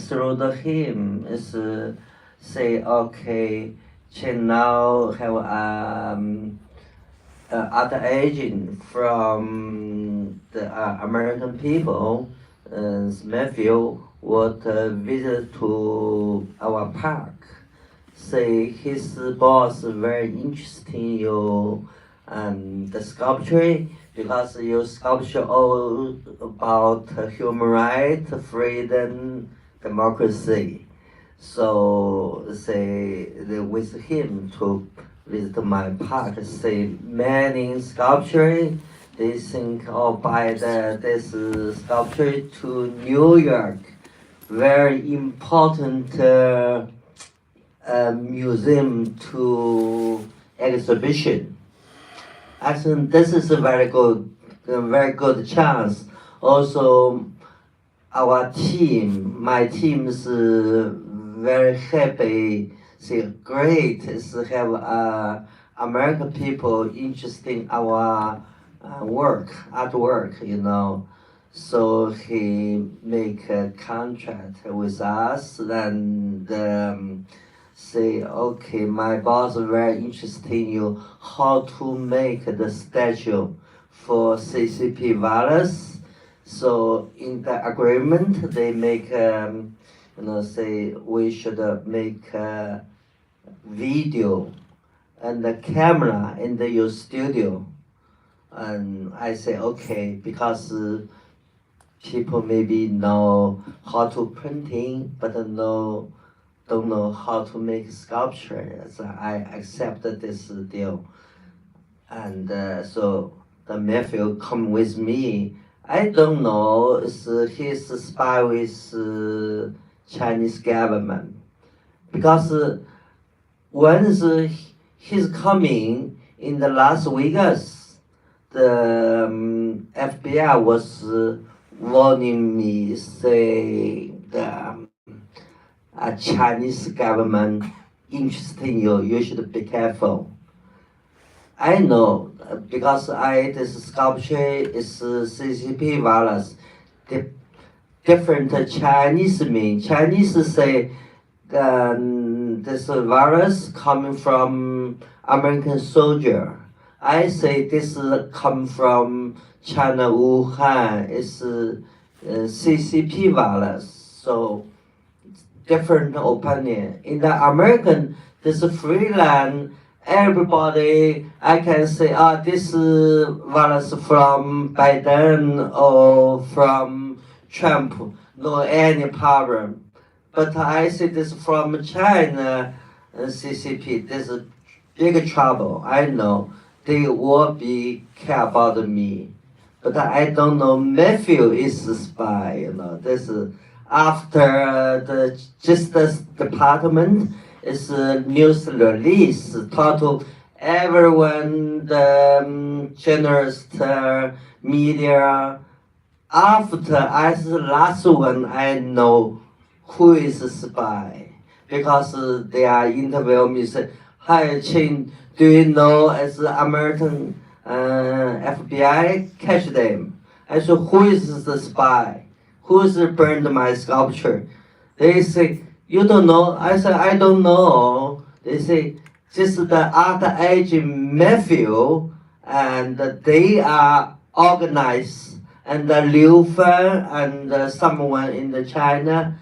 through the hymn is say, okay, now have other agent from the American people, Matthew would visit to our park. Say his boss very interesting you the sculpture because you sculpture all about human rights, freedom, democracy. So say with him to visit my park, see many sculpture. They think, oh, buy this sculpture to New York, very important museum to exhibition. I think this is a very good chance. Also, our team, my team is very happy. See, great is have American people interested in our artwork, you know. So he make a contract with us and say, okay, my boss is very interested in you how to make the statue for CCP violence. So in the agreement, they make, say we should make a video and the camera in your studio. And I say, okay, because people maybe know how to printing, but don't know how to make sculpture. So I accepted this deal. And so the Matthew come with me. I don't know, he's spy with Chinese government. Because once he's coming in the Las Vegas, the FBI was warning me, say the Chinese government interested in you, you should be careful. I know because this sculpture is CCP violence. The different Chinese mean. Chinese say this virus coming from American soldier. I say this come from China, Wuhan. It's CCP virus. So different opinion. In the American, this free land, everybody, I can say, this virus from Biden or from Trump, no any problem. But I say this from China, CCP, this is big trouble. I know they will be care about me. But I don't know, Matthew is a spy, you know, this is after the Justice Department is news release, talk to everyone, the journalist, media. After as the last one, I know who is a spy because they are interview me say, "Hi, Chin, do you know as American FBI catch them?" I said, "Who is the spy? Who's burned my sculpture?" They say, "You don't know?" I said, "I don't know." They say, "This is the art agent Matthew, and they are organized. And Liu Fan and someone in China,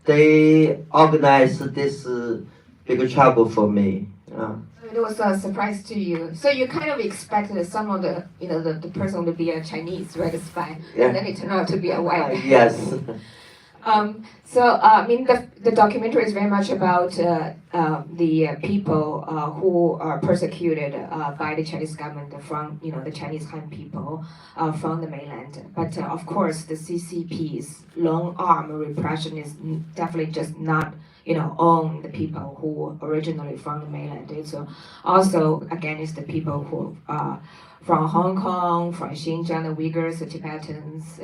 they organized this big trouble for me." It was a surprise to you. So you kind of expected some of the person to be a Chinese, right, a spy, Yeah. and then it turned out to be a white guy. Yes. I mean, the documentary is very much about the people who are persecuted by the Chinese government from, the Chinese Han people from the mainland. But of course, the CCP's long arm repression is definitely just not, on the people who originally from the mainland. It's also against the people who from Hong Kong, from Xinjiang, the Uyghurs, the Tibetans.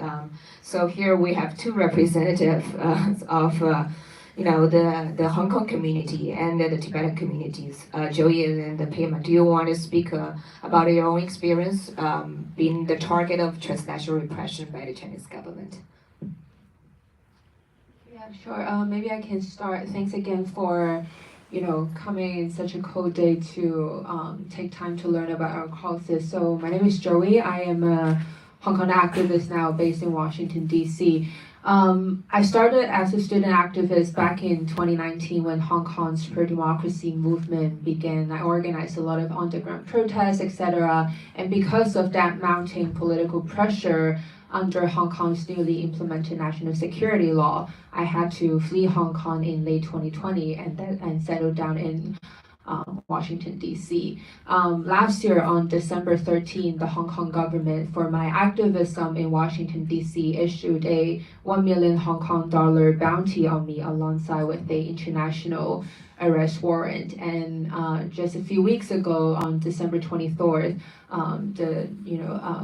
So here we have two representatives of the Hong Kong community and the Tibetan communities, Joey and Pema. Do you want to speak about your own experience being the target of transnational repression by the Chinese government? Yeah, Sure. Maybe I can start. Thanks again for, coming in such a cold day to take time to learn about our causes. So my name is Joey. I am a Hong Kong activist now based in Washington, D.C. I started as a student activist back in 2019 when Hong Kong's pro-democracy movement began. I organized a lot of underground protests, etc. And because of that mounting political pressure under Hong Kong's newly implemented national security law, I had to flee Hong Kong in late 2020 and settle down in Washington, D.C. Last year, on December 13, the Hong Kong government, for my activism in Washington, D.C., issued a 1 million Hong Kong dollar bounty on me alongside with a international arrest warrant. And just a few weeks ago, on December 23rd,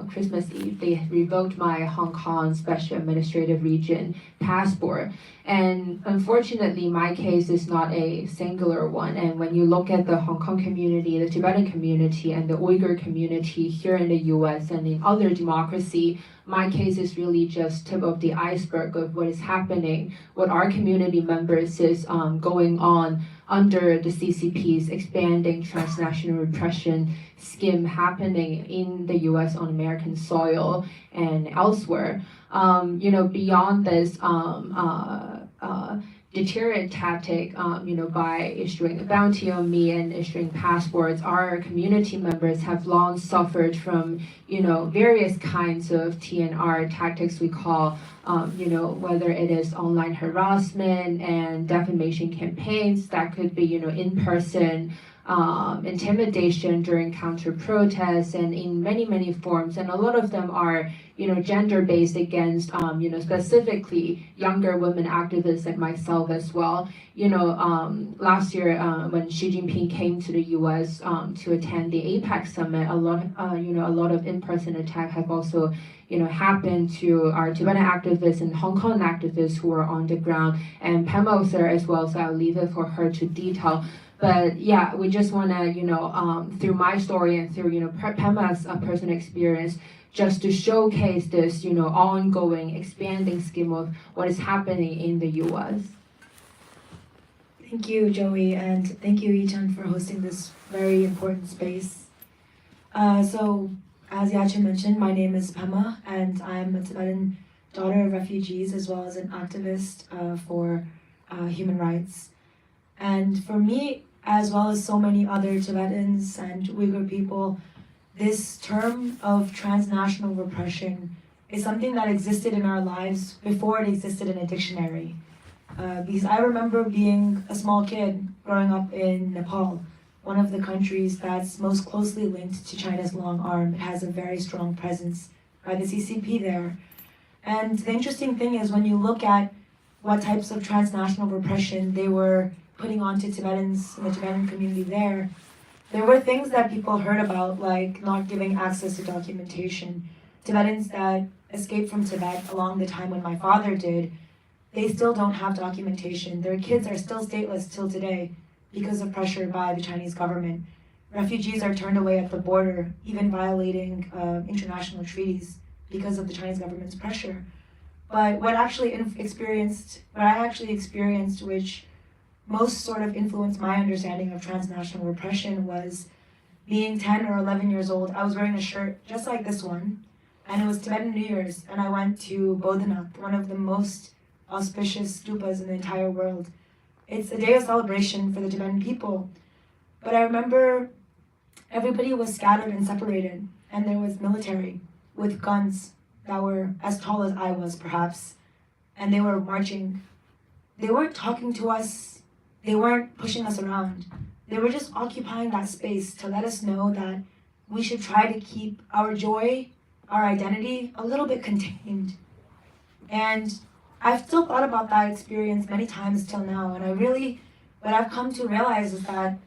Christmas Eve, they revoked my Hong Kong Special Administrative Region passport. And unfortunately, my case is not a singular one. And when you look at the Hong Kong community, the Tibetan community, and the Uyghur community here in the US and in other democracy, my case is really just tip of the iceberg of what is happening, what our community members is going on under the CCP's expanding transnational repression scheme happening in the US on American soil and elsewhere. Beyond this deterrent tactic, by issuing a bounty on me and issuing passports, our community members have long suffered from, various kinds of TNR tactics we call, whether it is online harassment and defamation campaigns that could be, in-person intimidation during counter protests and in many forms, and a lot of them are gender-based against specifically younger women activists like myself as well. Last year when Xi Jinping came to the U.S. To attend the APEC summit, a lot of in-person attacks have also happened to our Tibetan activists and Hong Kong activists who are on the ground, and Pema was there as well, so I'll leave it for her to detail. But yeah, we just want to, through my story and through, Pema's personal experience, just to showcase this, ongoing, expanding scheme of what is happening in the U.S. Thank you, Joey, and thank you, Yi-chan, for hosting this very important space. So, as Yachen mentioned, my name is Pema, and I'm a Tibetan daughter of refugees as well as an activist for human rights. And for me, as well as so many other Tibetans and Uyghur people, this term of transnational repression is something that existed in our lives before it existed in a dictionary. Because I remember being a small kid growing up in Nepal, one of the countries that's most closely linked to China's long arm. It has a very strong presence by the CCP there. And the interesting thing is when you look at what types of transnational repression they were putting onto Tibetans in the Tibetan community there were things that people heard about, like not giving access to documentation. Tibetans that escaped from Tibet along the time when my father did, they still don't have documentation. Their kids are still stateless till today because of pressure by the Chinese government. Refugees are turned away at the border, even violating international treaties because of the Chinese government's pressure. But what I actually experienced, which most sort of influenced my understanding of transnational repression, was being 10 or 11 years old. I was wearing a shirt just like this one, and it was Tibetan New Year's, and I went to Bodhanath, one of the most auspicious stupas in the entire world. It's a day of celebration for the Tibetan people, but I remember everybody was scattered and separated, and there was military with guns that were as tall as I was, perhaps, and they were marching. They weren't talking to us. They weren't pushing us around. They were just occupying that space to let us know that we should try to keep our joy, our identity, a little bit contained. And I've still thought about that experience many times till now, and what I've come to realize is that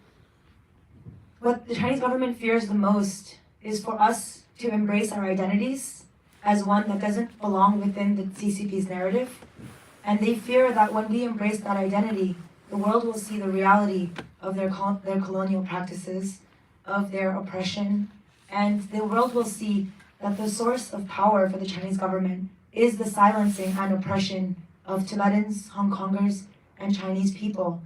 what the Chinese government fears the most is for us to embrace our identities as one that doesn't belong within the CCP's narrative. And they fear that when we embrace that identity, the world will see the reality of their colonial practices, of their oppression, and the world will see that the source of power for the Chinese government is the silencing and oppression of Tibetans, Hong Kongers, and Chinese people.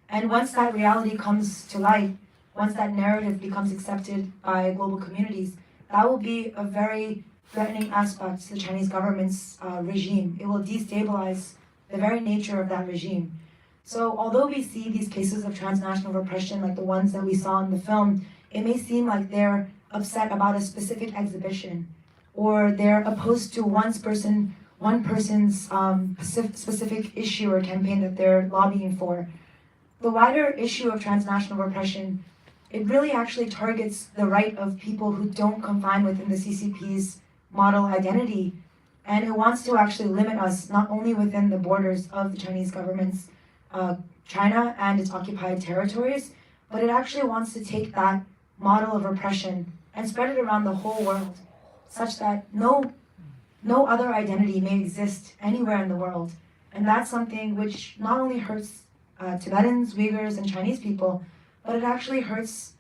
And once that reality comes to light, once that narrative becomes accepted by global communities, that will be a very threatening aspect to the Chinese government's regime. It will destabilize the very nature of that regime. So although we see these cases of transnational repression like the ones that we saw in the film, it may seem like they're upset about a specific exhibition, or they're opposed to one person's specific issue or campaign that they're lobbying for. The wider issue of transnational repression, it really actually targets the right of people who don't confine within the CCP's model identity, and it wants to actually limit us not only within the borders of the Chinese government's China and its occupied territories, but it actually wants to take that model of repression and spread it around the whole world, such that no other identity may exist anywhere in the world. And that's something which not only hurts Tibetans, Uyghurs, and Chinese people, but it actually hurts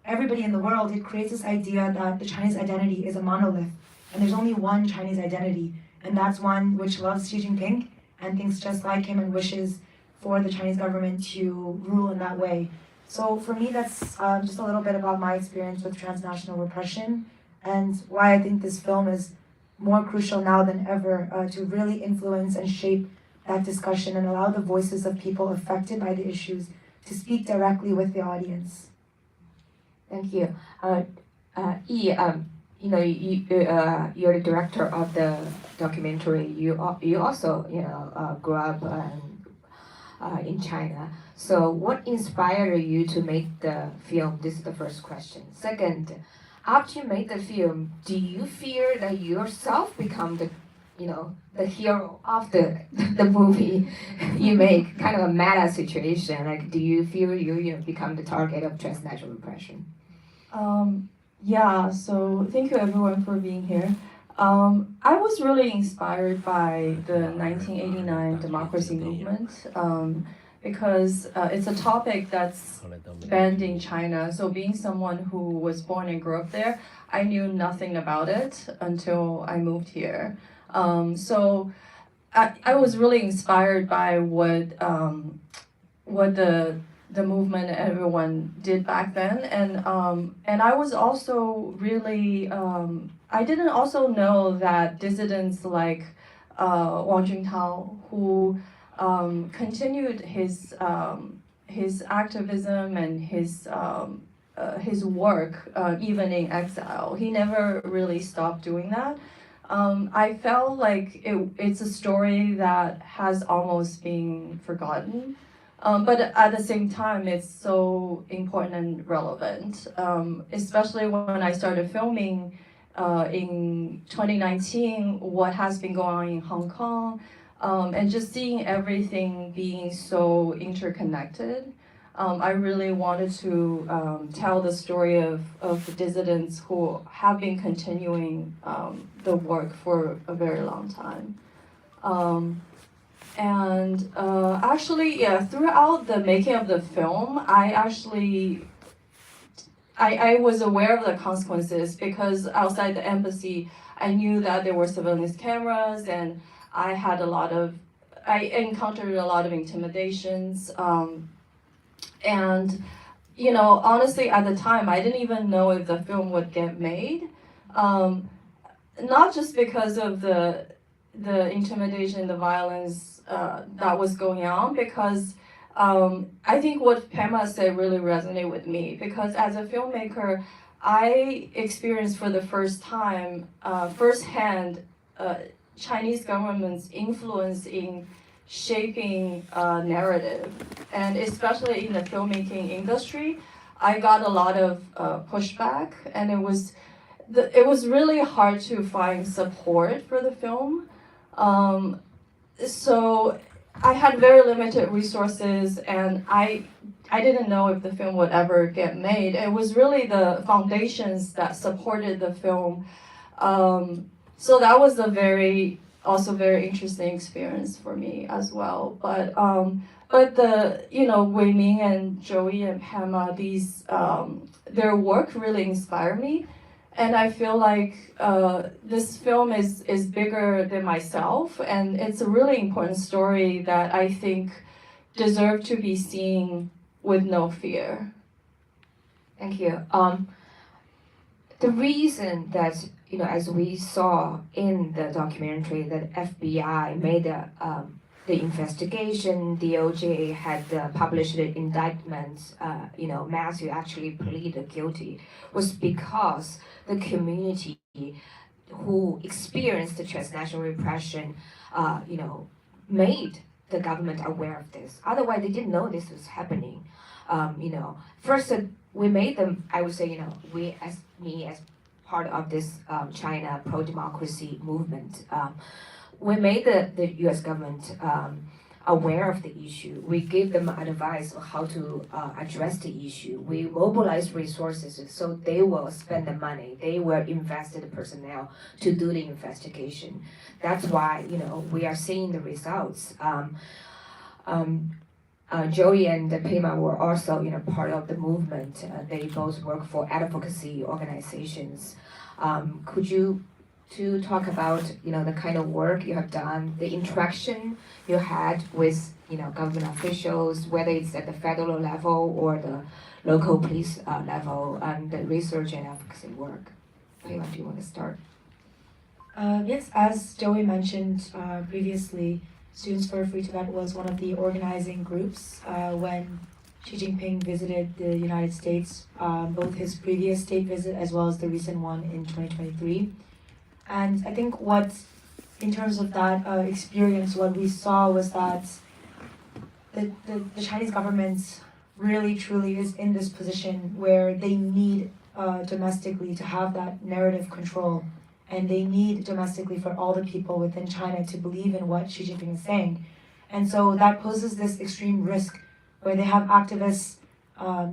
everybody in the world. It creates this idea that the Chinese identity is a monolith, and there's only one Chinese identity, and that's one which loves Xi Jinping and thinks just like him and wishes for the Chinese government to rule in that way. So for me, that's just a little bit about my experience with transnational repression and why I think this film is more crucial now than ever to really influence and shape that discussion and allow the voices of people affected by the issues to speak directly with the audience. Thank you. Yi, you're the director of the documentary. You also grew up in China. So what inspired you to make the film? This is the first question. Second, after you made the film, do you fear that you yourself become the hero of the movie you make? Kind of a meta situation. Like, do you feel you become the target of transnational repression? Yeah, so thank you everyone for being here. I was really inspired by the 1989 democracy movement because it's a topic that's banned in China. So being someone who was born and grew up there, I knew nothing about it until I moved here. So I was really inspired by what the movement everyone did back then, and I was also really I didn't also know that dissidents like Wang Juntao, who continued his activism and his work even in exile. He never really stopped doing that. I felt like it's a story that has almost been forgotten. But at the same time, it's so important and relevant, especially when I started filming in 2019, what has been going on in Hong Kong, and just seeing everything being so interconnected. I really wanted to tell the story of the dissidents who have been continuing the work for a very long time. And actually, yeah, throughout the making of the film, I was aware of the consequences because outside the embassy, I knew that there were surveillance cameras, and I encountered a lot of intimidations. And honestly, at the time, I didn't even know if the film would get made. Not just because of the intimidation, the violence that was going on, because I think what Pema said really resonated with me, because as a filmmaker, I experienced for the first time, firsthand, Chinese government's influence in shaping narrative, and especially in the filmmaking industry, I got a lot of pushback, and it was really hard to find support for the film. So I had very limited resources, and I didn't know if the film would ever get made. It was really the foundations that supported the film. So that was a very interesting experience for me as well. But the Wei Ming and Joey and Pema, their work really inspired me, And I feel like this film is bigger than myself, and it's a really important story that I think deserves to be seen with no fear. Thank you. The reason that, as we saw in the documentary, that FBI made the investigation, DOJ had published the indictments, Matthew actually pleaded guilty, was because the community who experienced the transnational repression, made the government aware of this. Otherwise, they didn't know this was happening. First, we made them, I would say, as part of this China pro-democracy movement, we made the US government aware of the issue. We gave them advice on how to address the issue. We mobilized resources so they will spend the money. They will invest in the personnel to do the investigation. That's why, we are seeing the results. Joey and Pema were also, part of the movement. They both work for advocacy organizations. Could you talk about, the kind of work you have done, the interaction you had with, government officials, whether it's at the federal level or the local police level, and the research and advocacy work? Pema, do you want to start? Yes, as Joey mentioned previously, Students for a Free Tibet was one of the organizing groups when Xi Jinping visited the United States, both his previous state visit as well as the recent one in 2023. And I think in terms of that experience, what we saw was that the Chinese government really truly is in this position where they need domestically to have that narrative control. And they need domestically for all the people within China to believe in what Xi Jinping is saying. And so that poses this extreme risk where they have activists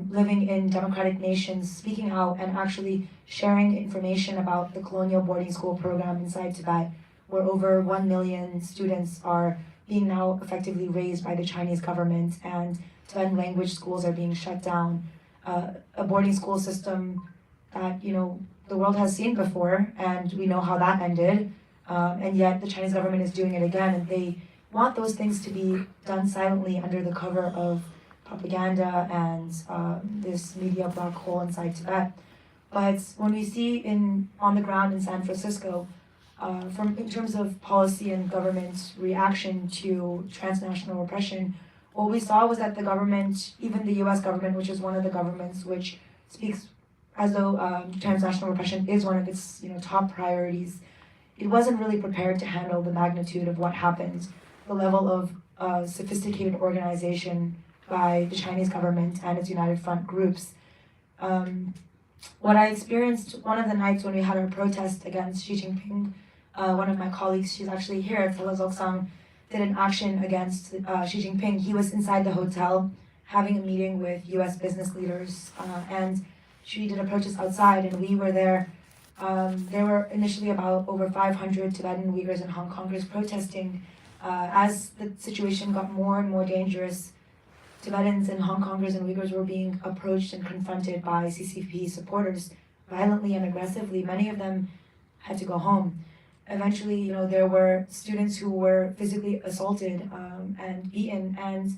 living in democratic nations speaking out and actually sharing information about the colonial boarding school program inside Tibet, where over 1 million students are being now effectively raised by the Chinese government, and Tibetan language schools are being shut down. A boarding school system that, the world has seen before, and we know how that ended, and yet the Chinese government is doing it again, and they want those things to be done silently under the cover of propaganda and this media black hole inside Tibet. But when we see on the ground in San Francisco, in terms of policy and government reaction to transnational repression, what we saw was that the government, even the US government, which is one of the governments which speaks as though transnational repression is one of its top priorities, it wasn't really prepared to handle the magnitude of what happened, the level of sophisticated organization by the Chinese government and its United Front groups. What I experienced one of the nights when we had our protest against Xi Jinping, one of my colleagues, she's actually here, Tala Zoksang, did an action against Xi Jinping. He was inside the hotel having a meeting with US business leaders, and she did a protest outside, and we were there. There were initially about over 500 Tibetan Uyghurs and Hong Kongers protesting. As the situation got more and more dangerous, Tibetans and Hong Kongers and Uyghurs were being approached and confronted by CCP supporters violently and aggressively. Many of them had to go home. Eventually, there were students who were physically assaulted and beaten. And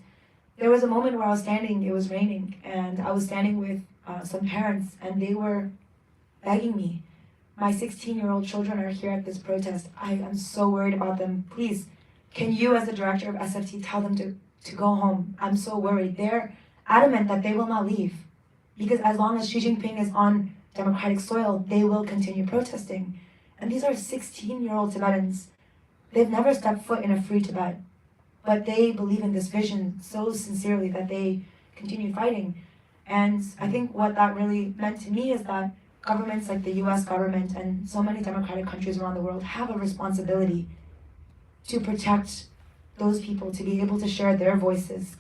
there was a moment where I was standing, it was raining, and I was standing with some parents, and they were begging me, my 16-year-old children are here at this protest. I am so worried about them. Please, can you as the director of SFT tell them to go home? I'm so worried. They're adamant that they will not leave, because as long as Xi Jinping is on democratic soil, they will continue protesting. And these are 16-year-old Tibetans. They've never stepped foot in a free Tibet, but they believe in this vision so sincerely that they continue fighting. And I think what that really meant to me is that governments like the US government and so many democratic countries around the world have a responsibility to protect those people, to be able to share their voices.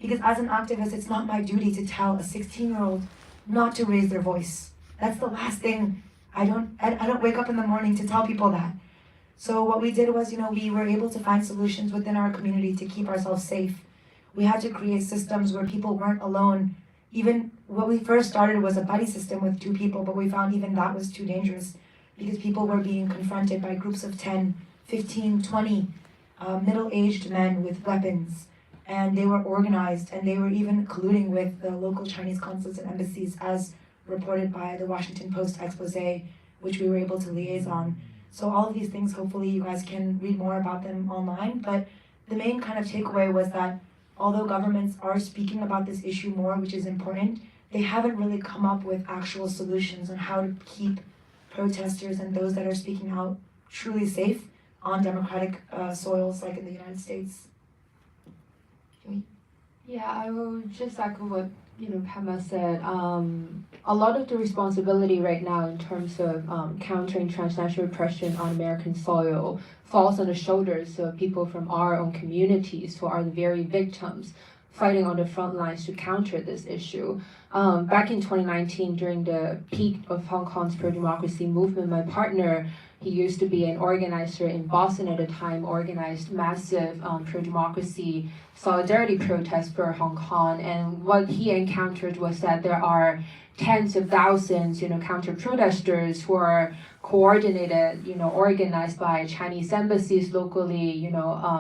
Because as an activist, it's not my duty to tell a 16-year-old not to raise their voice. That's the last thing. I don't wake up in the morning to tell people that. So what we did was, we were able to find solutions within our community to keep ourselves safe. We had to create systems where people weren't alone, even what we first started was a buddy system with 2 people, but we found even that was too dangerous because people were being confronted by groups of 10, 15, 20 middle-aged men with weapons. And they were organized, and they were even colluding with the local Chinese consulates and embassies, as reported by the Washington Post expose, which we were able to liaise on. So all of these things, hopefully you guys can read more about them online. But the main kind of takeaway was that although governments are speaking about this issue more, which is important, they haven't really come up with actual solutions on how to keep protesters and those that are speaking out truly safe on democratic soils like in the United States. Yeah, I will just echo what Pema said. A lot of the responsibility right now in terms of countering transnational repression on American soil falls on the shoulders of people from our own communities who are the very victims fighting on the front lines to counter this issue. Back in 2019, during the peak of Hong Kong's pro-democracy movement, my partner, he used to be an organizer in Boston at the time, organized massive pro-democracy solidarity protests for Hong Kong. And what he encountered was that there are tens of thousands, counter-protesters who are coordinated, organized by Chinese embassies locally,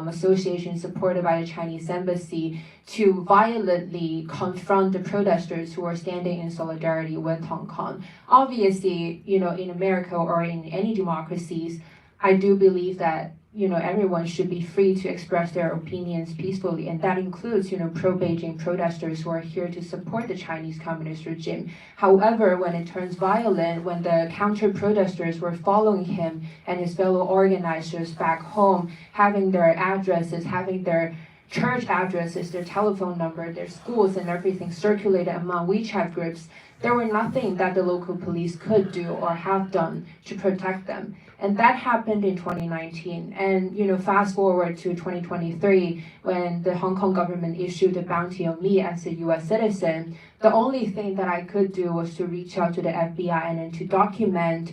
associations supported by the Chinese embassy to violently confront the protesters who are standing in solidarity with Hong Kong. Obviously, in America or in any democracies, I do believe that everyone should be free to express their opinions peacefully, and that includes, pro-Beijing protesters who are here to support the Chinese Communist regime. However, when it turns violent, when the counter-protesters were following him and his fellow organizers back home, having their addresses, having their church addresses, their telephone number, their schools and everything circulated among WeChat groups, there were nothing that the local police could do or have done to protect them. And that happened in 2019. And fast forward to 2023, when the Hong Kong government issued a bounty on me as a US citizen, the only thing that I could do was to reach out to the FBI and then to document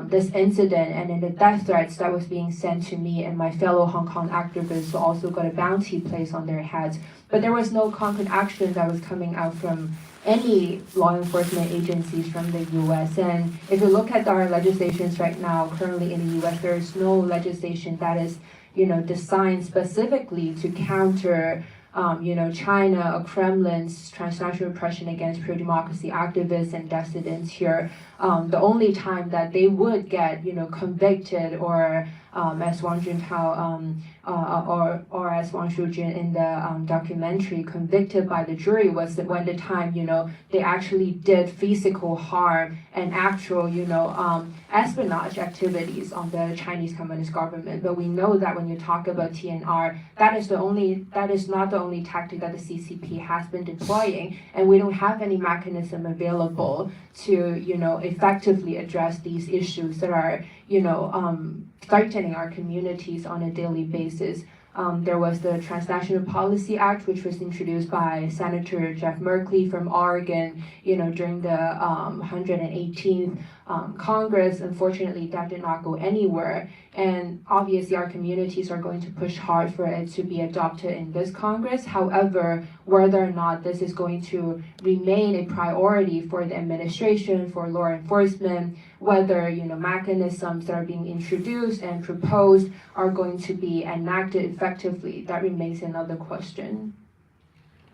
this incident and then the death threats that was being sent to me and my fellow Hong Kong activists who also got a bounty placed on their heads. But there was no concrete action that was coming out from any law enforcement agencies from the US. And if you look at our legislations right now, currently in the US, there is no legislation that is, designed specifically to counter China or Kremlin's transnational repression against pro-democracy activists and dissidents here. The only time that they would get, convicted or as Wang Junpao or as Wang Shujun in the documentary, convicted by the jury was that when the time, they actually did physical harm and actual, espionage activities on the Chinese Communist government. But we know that when you talk about TNR, that is not the only tactic that the CCP has been deploying, and we don't have any mechanism available to, effectively address these issues that are, threatening our communities on a daily basis. There was the Transnational Policy Act, which was introduced by Senator Jeff Merkley from Oregon, during the 118th Congress. Unfortunately, that did not go anywhere. And obviously, our communities are going to push hard for it to be adopted in this Congress. However, whether or not this is going to remain a priority for the administration, for law enforcement, whether mechanisms that are being introduced and proposed are going to be enacted effectively, that remains another question.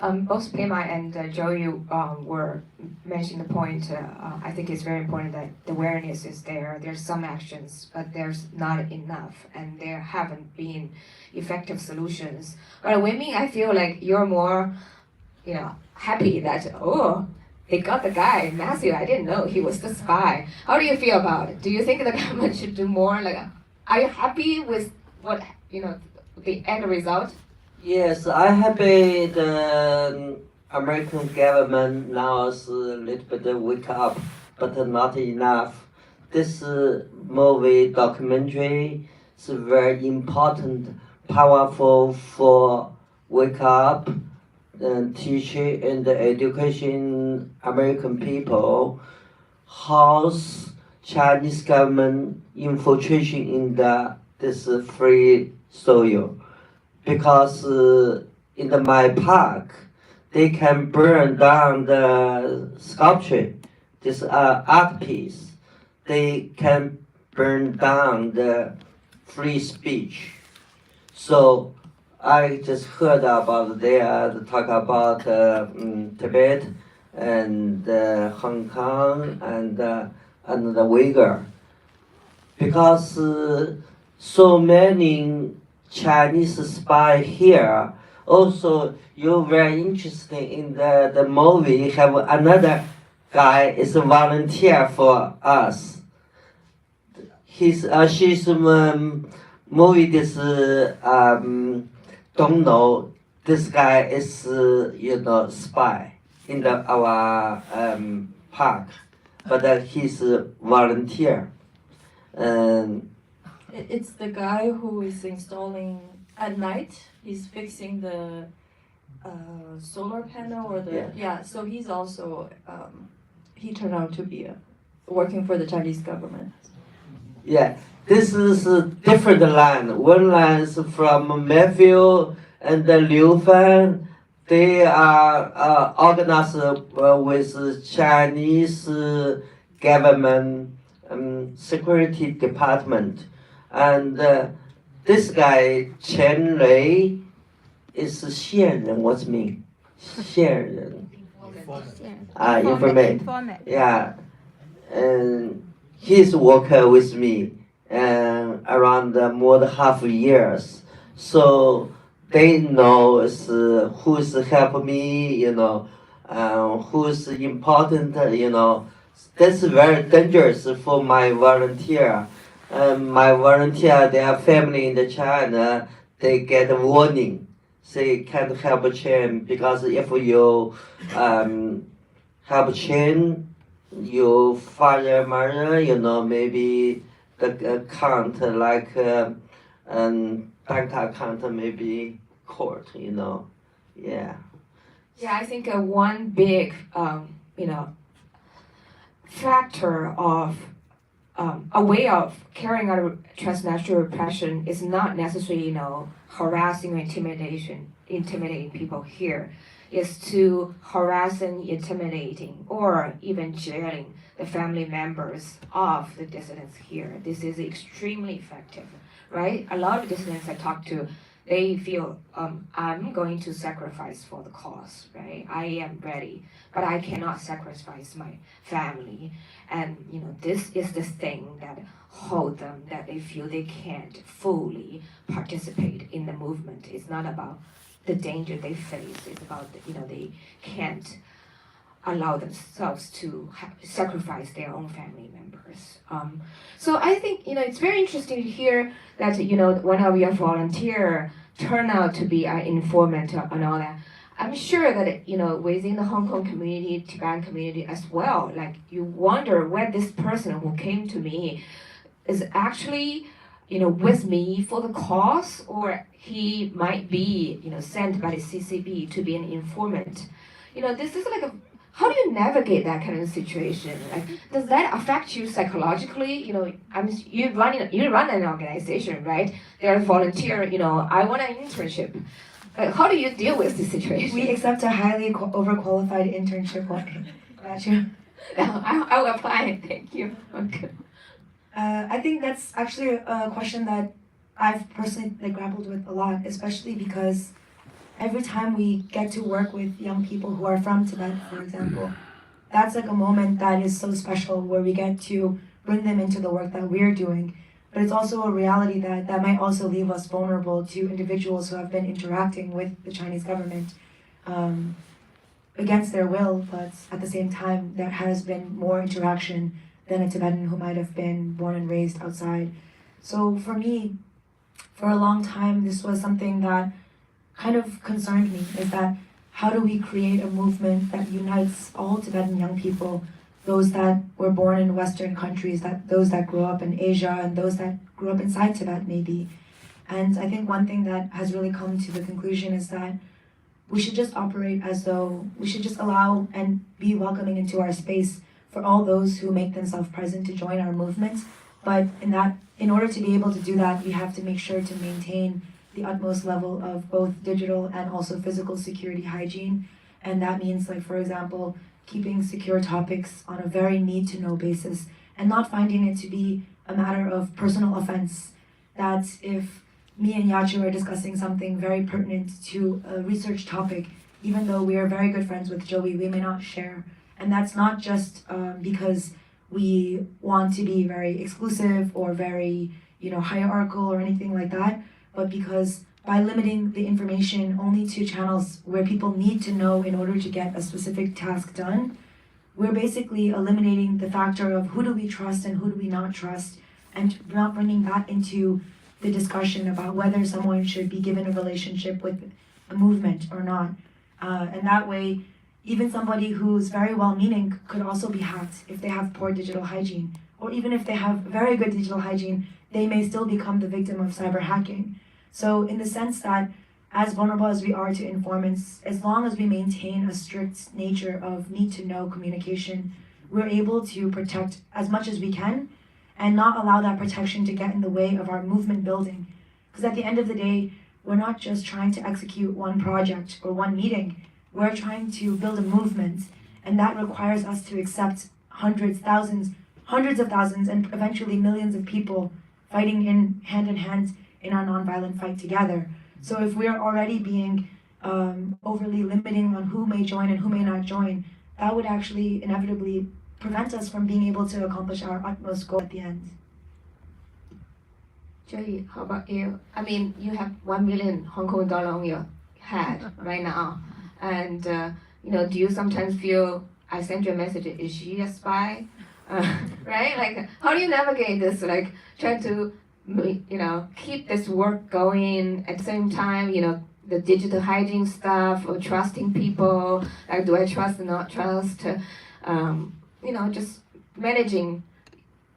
Both Pema and Joey were mentioning the point. I think it's very important that the awareness is there. There's some actions, but there's not enough, and there haven't been effective solutions. But Wei-Ming, I feel like you're more, happy that they got the guy, Matthew. I didn't know he was the spy. How do you feel about it? Do you think the government should do more? Are you happy with what the end result? Yes, I happy the American government now is a little bit wake up, but not enough. This movie documentary is very important, powerful for wake up and teach and education American people how's Chinese government infiltration in this free soil. Because in my park, they can burn down the sculpture, this art piece. They can burn down the free speech. So I just heard about they talk about Tibet and Hong Kong and the Uyghur, because so many Chinese spy here. Also, you're very interested in the movie. Have another guy is a volunteer for us. She's movie this don't know this guy is spy in our park, but he's a volunteer. It's the guy who is installing at night. He's fixing the solar panel or the So he's also he turned out to be working for the Chinese government. Yeah, this is a different line. One line is from Matthew and Liu Fan. They are organized with Chinese government security department. And this guy, Chen Lei, is 线人. What's mean? 线人. Informant. Yeah. And he's worked with me around more than half years. So they know who's helped me, who's important, That's very dangerous for my volunteer. My volunteer, their family in China, they get a warning. They can't help Chen, because if you help Chen, your father, mother, maybe the account like bank account, maybe court, yeah. Yeah, I think one big, factor of a way of carrying out transnational repression is not necessarily, harassing or intimidating people here. Is to harass and intimidating or even jailing the family members of the dissidents here. This is extremely effective, right? A lot of dissidents I talk to, they feel I'm going to sacrifice for the cause, right? I am ready, but I cannot sacrifice my family. And this is the thing that hold them, that they feel they can't fully participate in the movement. It's not about the danger they face. It's about they can't allow themselves to sacrifice their own family members. So I think it's very interesting to hear that one of your volunteer turned out to be an informant and all that. I'm sure that within the Hong Kong community, Tibetan community as well, like you wonder where this person who came to me is actually with me for the cause, or he might be sent by the CCB to be an informant. This is like how do you navigate that kind of situation? Like, does that affect you psychologically? You run an organization, right? There are volunteer. I want an internship. How do you deal with this situation? We accept a highly overqualified internship. Gotcha. I will apply. Thank you. Okay. I think that's actually a question that I've personally grappled with a lot, especially because every time we get to work with young people who are from Tibet, for example, that's like a moment that is so special where we get to bring them into the work that we're doing. But it's also a reality that might also leave us vulnerable to individuals who have been interacting with the Chinese government against their will, but at the same time, there has been more interaction than a Tibetan who might have been born and raised outside. So for me, for a long time, this was something that kind of concerned me, is that how do we create a movement that unites all Tibetan young people, those that were born in Western countries, those that grew up in Asia, and those that grew up inside Tibet maybe. And I think one thing that has really come to the conclusion is that we should just operate as though we should just allow and be welcoming into our space for all those who make themselves present to join our movement. But in order to be able to do that, we have to make sure to maintain the utmost level of both digital and also physical security hygiene. And that means, like, for example, keeping secure topics on a very need-to-know basis and not finding it to be a matter of personal offense. That if me and Yachi are discussing something very pertinent to a research topic, even though we are very good friends with Joey, we may not share. And that's not just because we want to be very exclusive or very, hierarchical or anything like that, but because by limiting the information only to channels where people need to know in order to get a specific task done, we're basically eliminating the factor of who do we trust and who do we not trust, and not bringing that into the discussion about whether someone should be given a relationship with a movement or not. And that way, even somebody who's very well-meaning could also be hacked if they have poor digital hygiene. Or even if they have very good digital hygiene, they may still become the victim of cyber hacking. So in the sense that as vulnerable as we are to informants, as long as we maintain a strict nature of need-to-know communication, we're able to protect as much as we can and not allow that protection to get in the way of our movement building. Because at the end of the day, we're not just trying to execute one project or one meeting, we're trying to build a movement, and that requires us to accept hundreds of thousands, and eventually millions of people fighting in hand in our nonviolent fight together. So if we're already being overly limiting on who may join and who may not join, that would actually inevitably prevent us from being able to accomplish our utmost goal at the end. Joey, how about you? I mean, you have 1 million Hong Kong dollar on your head right now. And, do you sometimes feel, I send you a message, is she a spy? Right? Like, how do you navigate this? Like, trying to, keep this work going at the same time, the digital hygiene stuff or trusting people, like, do I trust or not trust? Just managing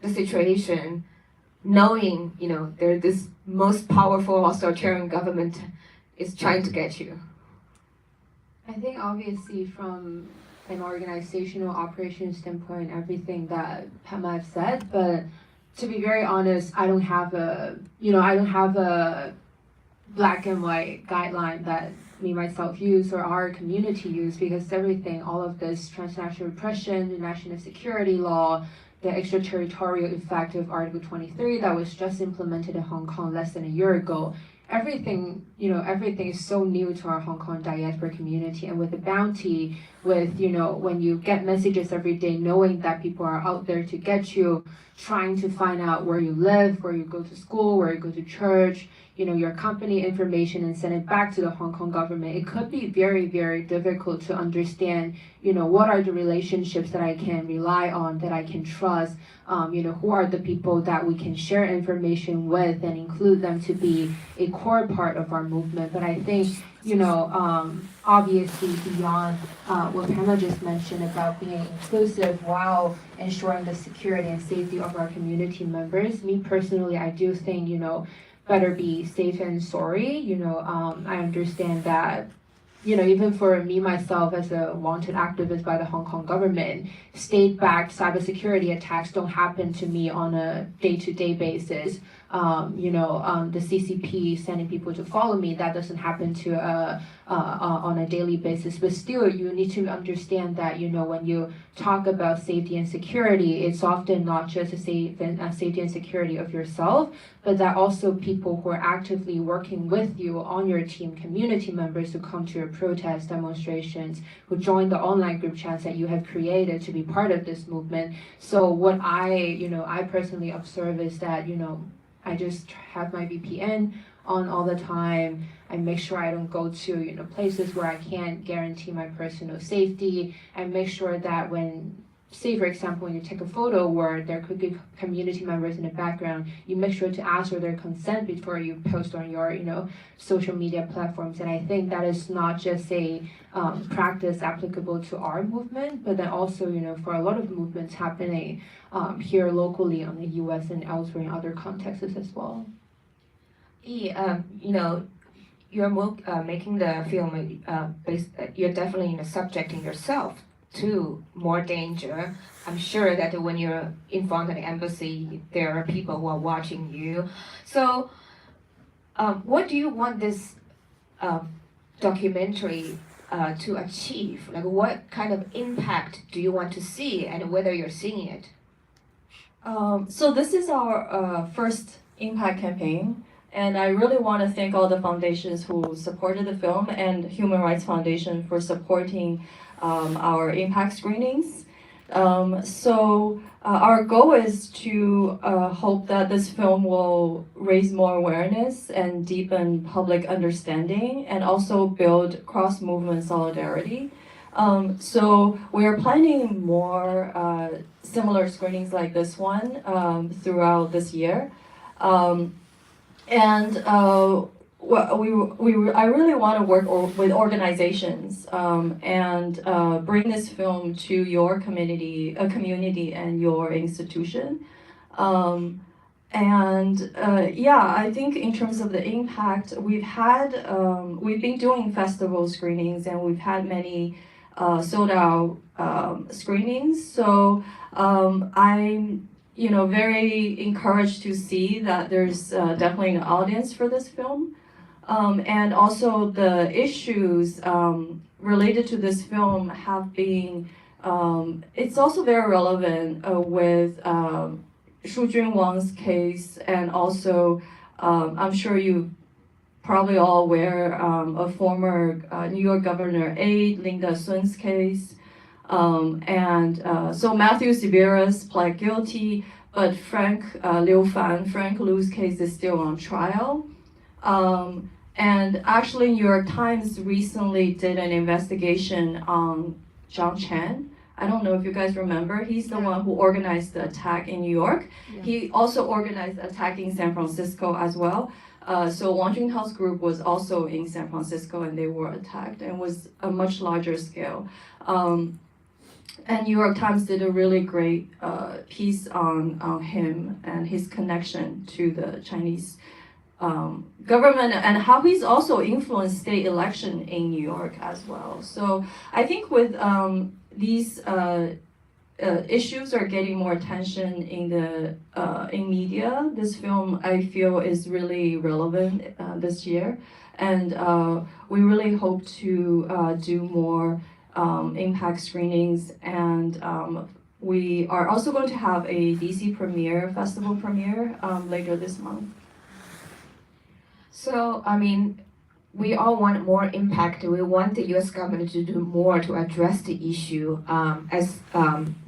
the situation, knowing, there's this most powerful authoritarian government is trying to get you. I think obviously from an organizational operation standpoint, everything that Pema have said, but to be very honest, I don't have a black and white guideline that me myself use or our community use, because everything, all of this transnational repression, the national security law, the extraterritorial effect of Article 23 that was just implemented in Hong Kong less than a year ago. Everything is so new to our Hong Kong diaspora community, and with the bounty, with, when you get messages every day, knowing that people are out there to get you, trying to find out where you live, where you go to school, where you go to church, your company information, and send it back to the Hong Kong government, it could be very, very difficult to understand, what are the relationships that I can rely on, that I can trust, who are the people that we can share information with and include them to be a core part of our movement. But I think, obviously beyond what Pema just mentioned about being inclusive while ensuring the security and safety of our community members, me personally, I do think, better be safe and sorry. I understand that, even for me myself as a wanted activist by the Hong Kong government, state-backed cybersecurity attacks don't happen to me on a day-to-day basis. The CCP sending people to follow me, that doesn't happen to on a daily basis. But still, you need to understand that, when you talk about safety and security, it's often not just a safety and security of yourself, but that also people who are actively working with you on your team, community members who come to your protests, demonstrations, who join the online group chats that you have created to be part of this movement. So what I personally observe is that, I just have my VPN on all the time. I make sure I don't go to, places where I can't guarantee my personal safety. I make sure that when, say for example, when you take a photo where there could be community members in the background, you make sure to ask for their consent before you post on your, social media platforms. And I think that is not just a practice applicable to our movement, but then also, for a lot of movements happening here locally in the US and elsewhere in other contexts as well. You're making the film you're definitely subjecting yourself to more danger. I'm sure that when you're in front of the embassy, there are people who are watching you. So what do you want this documentary to achieve? Like, what kind of impact do you want to see, and whether you're seeing it? So this is our first impact campaign, and I really want to thank all the foundations who supported the film and Human Rights Foundation for supporting our impact screenings. Our goal is to hope that this film will raise more awareness and deepen public understanding, and also build cross-movement solidarity. So we are planning more similar screenings like this one throughout this year. I really want to work with organizations and bring this film to your community and your institution. I think in terms of the impact, we've been doing festival screenings, and we've had many sold out screenings. So I'm very encouraged to see that there's definitely an audience for this film. And also the issues related to this film have been, it's also very relevant with Shu Junwang's case, and also I'm sure you probably all aware of former New York Governor aide Linda Sun's case. So Matthew Severa's pled guilty, but Frank Liu's case is still on trial. And actually, New York Times recently did an investigation on Zhang Chen. I don't know if you guys remember. He's the one who organized the attack in New York. Yeah. He also organized the attack in San Francisco as well. So Wang Juntao's group was also in San Francisco, and they were attacked, and was a much larger scale. And New York Times did a really great piece on him and his connection to the Chinese government, and how he's also influenced state election in New York as well. So I think with these issues are getting more attention in media, this film I feel is really relevant this year, and we really hope to do more impact screenings, and we are also going to have a DC festival premiere later this month. So, I mean, we all want more impact. We want the U.S. government to do more to address the issue. As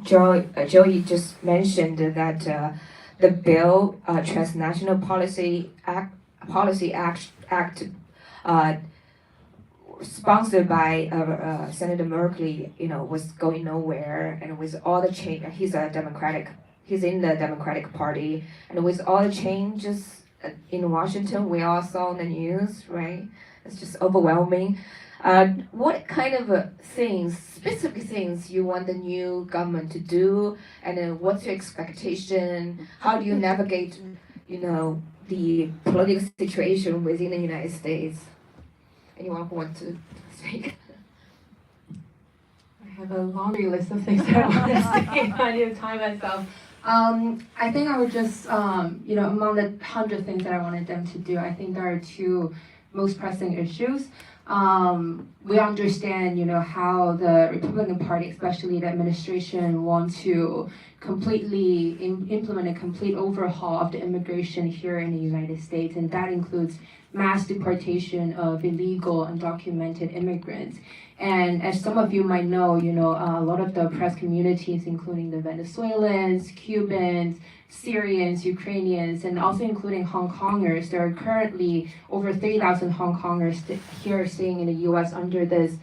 Joey just mentioned, that the bill, Transnational Policy Act, sponsored by Senator Merkley, was going nowhere, and with all the change, he's in the Democratic Party, and with all the changes in Washington, we all saw on the news, right? It's just overwhelming. What kind of specific things you want the new government to do, and what's your expectation? How do you navigate, the political situation within the United States? Anyone who wants to speak? I have a laundry list of things that I want to say. I need time myself. I think I would just, among the 100 things that I wanted them to do, I think there are two most pressing issues. We understand, how the Republican Party, especially the administration, want to completely implement a complete overhaul of the immigration here in the United States, and that includes mass deportation of illegal undocumented immigrants. And as some of you might know, a lot of the oppressed communities, including the Venezuelans, Cubans, Syrians, Ukrainians, and also including Hong Kongers, there are currently over 3,000 Hong Kongers here staying in the U.S. under this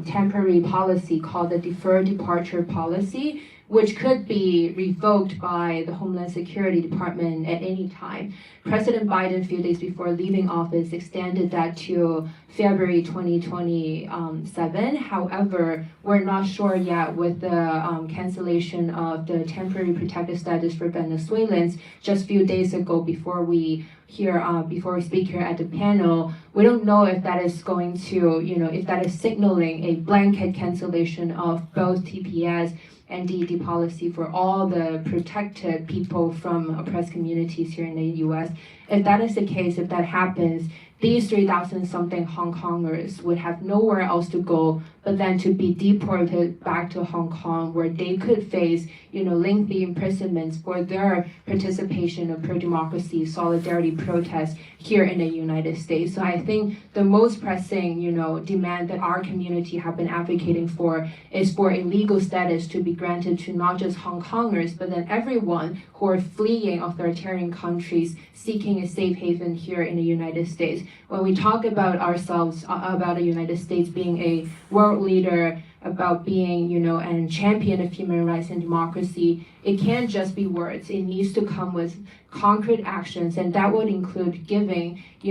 temporary policy called the Deferred Departure Policy, which could be revoked by the Homeland Security Department at any time. President Biden, a few days before leaving office, extended that to February 2027. However, we're not sure yet with the cancellation of the temporary protected status for Venezuelans just a few days ago before we speak here at the panel. We don't know if that is going to, if that is signaling a blanket cancellation of both TPS and DED policy for all the protected people from oppressed communities here in the U.S. If that is the case, if that happens, these 3,000 something Hong Kongers would have nowhere else to go but then to be deported back to Hong Kong, where they could face, lengthy imprisonments for their participation of pro-democracy, solidarity protests here in the United States. So I think the most pressing, demand that our community have been advocating for is for a legal status to be granted to not just Hong Kongers, but then everyone who are fleeing authoritarian countries seeking a safe haven here in the United States. When we talk about ourselves, about the United States being a world leader, about being, and champion of human rights and democracy, it can't just be words. It needs to come with concrete actions, and that would include giving, a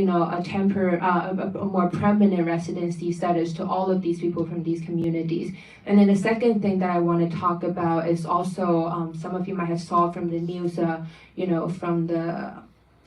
more permanent residency status to all of these people from these communities. And then the second thing that I want to talk about is also, some of you might have saw from the news, from the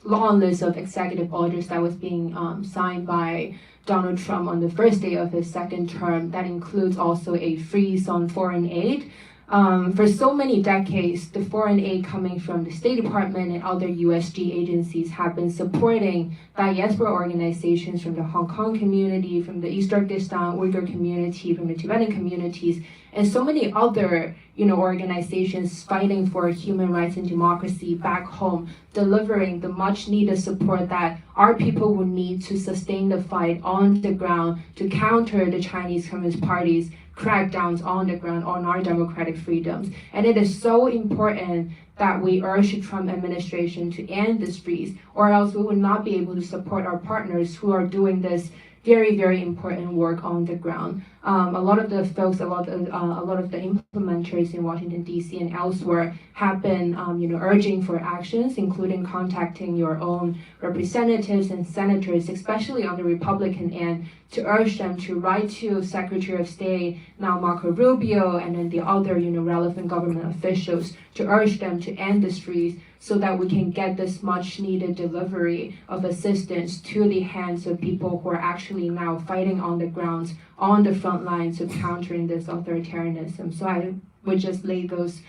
long list of executive orders that was being signed by Donald Trump on the first day of his second term. That includes also a freeze on foreign aid. For so many decades, the foreign aid coming from the State Department and other USG agencies have been supporting diaspora organizations from the Hong Kong community, from the East Turkestan Uyghur community, from the Tibetan communities, and so many other organizations fighting for human rights and democracy back home, delivering the much needed support that our people would need to sustain the fight on the ground to counter the Chinese Communist Party's crackdowns on the ground on our democratic freedoms. And it is so important that we urge the Trump administration to end this freeze, or else we would not be able to support our partners who are doing this very, very important work on the ground. A lot of the folks, a lot of the implementers in Washington, D.C. and elsewhere have been, urging for actions, including contacting your own representatives and senators, especially on the Republican end, to urge them to write to Secretary of State, now Marco Rubio, and then the other, relevant government officials to urge them to end this freeze so that we can get this much needed delivery of assistance to the hands of people who are actually now fighting on the ground, on the front lines of countering this authoritarianism. So I would just lay those,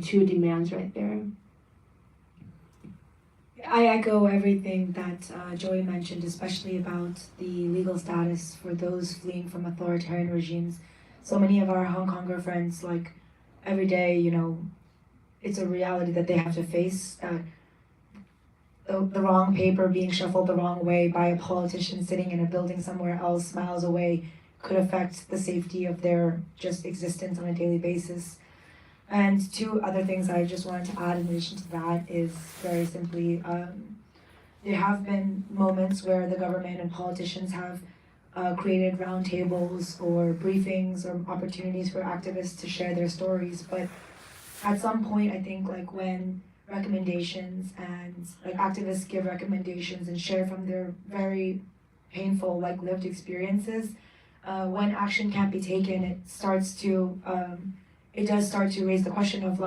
two demands right there. I echo everything that Joey mentioned, especially about the legal status for those fleeing from authoritarian regimes. So many of our Hong Konger friends, like every day, it's a reality that they have to face, the wrong paper being shuffled the wrong way by a politician sitting in a building somewhere else miles away could affect the safety of their just existence on a daily basis. And two other things I just wanted to add in addition to that is very simply, there have been moments where the government and politicians have created roundtables or briefings or opportunities for activists to share their stories, but at some point, I think when recommendations and activists give recommendations and share from their very painful lived experiences, when action can't be taken, it does start to raise the question of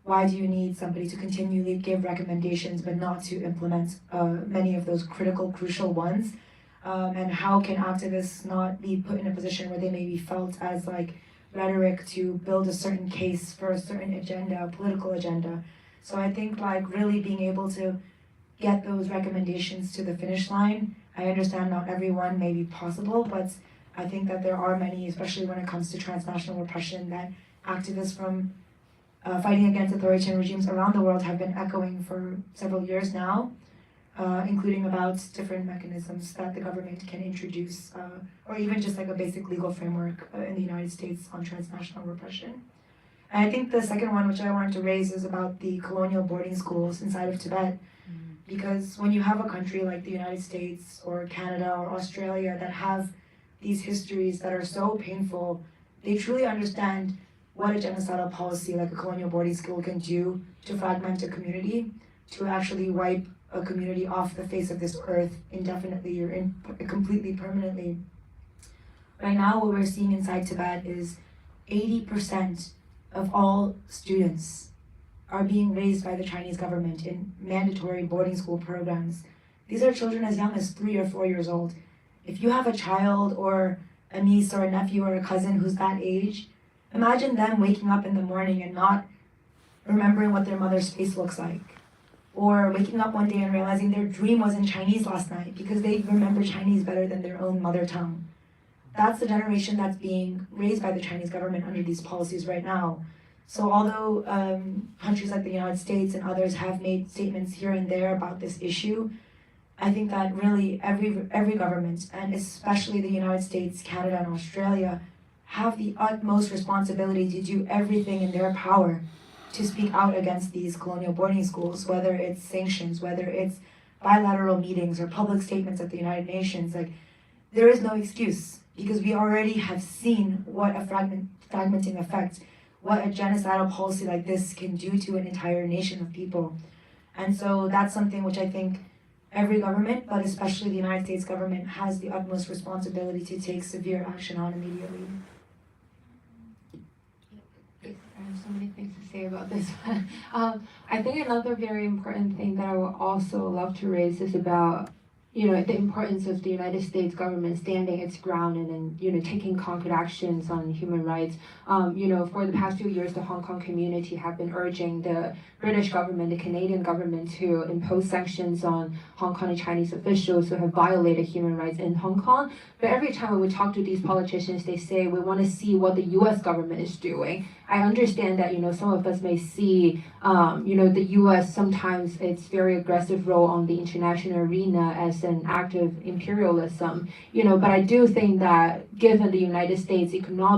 why do you need somebody to continually give recommendations but not to implement many of those crucial ones, and how can activists not be put in a position where they may be felt as rhetoric to build a certain case for a certain agenda, a political agenda. So I think really being able to get those recommendations to the finish line, I understand not everyone may be possible, but I think that there are many, especially when it comes to transnational repression, that activists from fighting against authoritarian regimes around the world have been echoing for several years now, including about different mechanisms that the government can introduce, or even just a basic legal framework in the United States on transnational repression. And I think the second one, which I wanted to raise, is about the colonial boarding schools inside of Tibet. Because when you have a country like the United States or Canada or Australia that have these histories that are so painful, they truly understand what a genocidal policy like a colonial boarding school can do to fragment a community, to actually wipe a community off the face of this earth indefinitely or completely permanently. Right now, what we're seeing inside Tibet is 80% of all students are being raised by the Chinese government in mandatory boarding school programs. These are children as young as 3 or 4 years old. If you have a child or a niece or a nephew or a cousin who's that age, imagine them waking up in the morning and not remembering what their mother's face looks like, or waking up one day and realizing their dream was in Chinese last night because they remember Chinese better than their own mother tongue. That's the generation that's being raised by the Chinese government under these policies right now. So although countries like the United States and others have made statements here and there about this issue, I think that really every government, and especially the United States, Canada, and Australia, have the utmost responsibility to do everything in their power to speak out against these colonial boarding schools, whether it's sanctions, whether it's bilateral meetings or public statements at the United Nations. Like, there is no excuse, because we already have seen what a fragmenting effect, what a genocidal policy like this can do to an entire nation of people. And so that's something which I think every government, but especially the United States government, has the utmost responsibility to take severe action on immediately. I have so many things to say about this one. I think another very important thing that I would also love to raise is about, the importance of the United States government standing its ground and taking concrete actions on human rights. For the past few years, the Hong Kong community have been urging the British government, the Canadian government, to impose sanctions on Hong Kong and Chinese officials who have violated human rights in Hong Kong. But every time when we talk to these politicians, they say we want to see what the U.S. government is doing. I understand that some of us may see the U.S. sometimes its very aggressive role on the international arena as an act of imperialism. But I do think that given the United States economic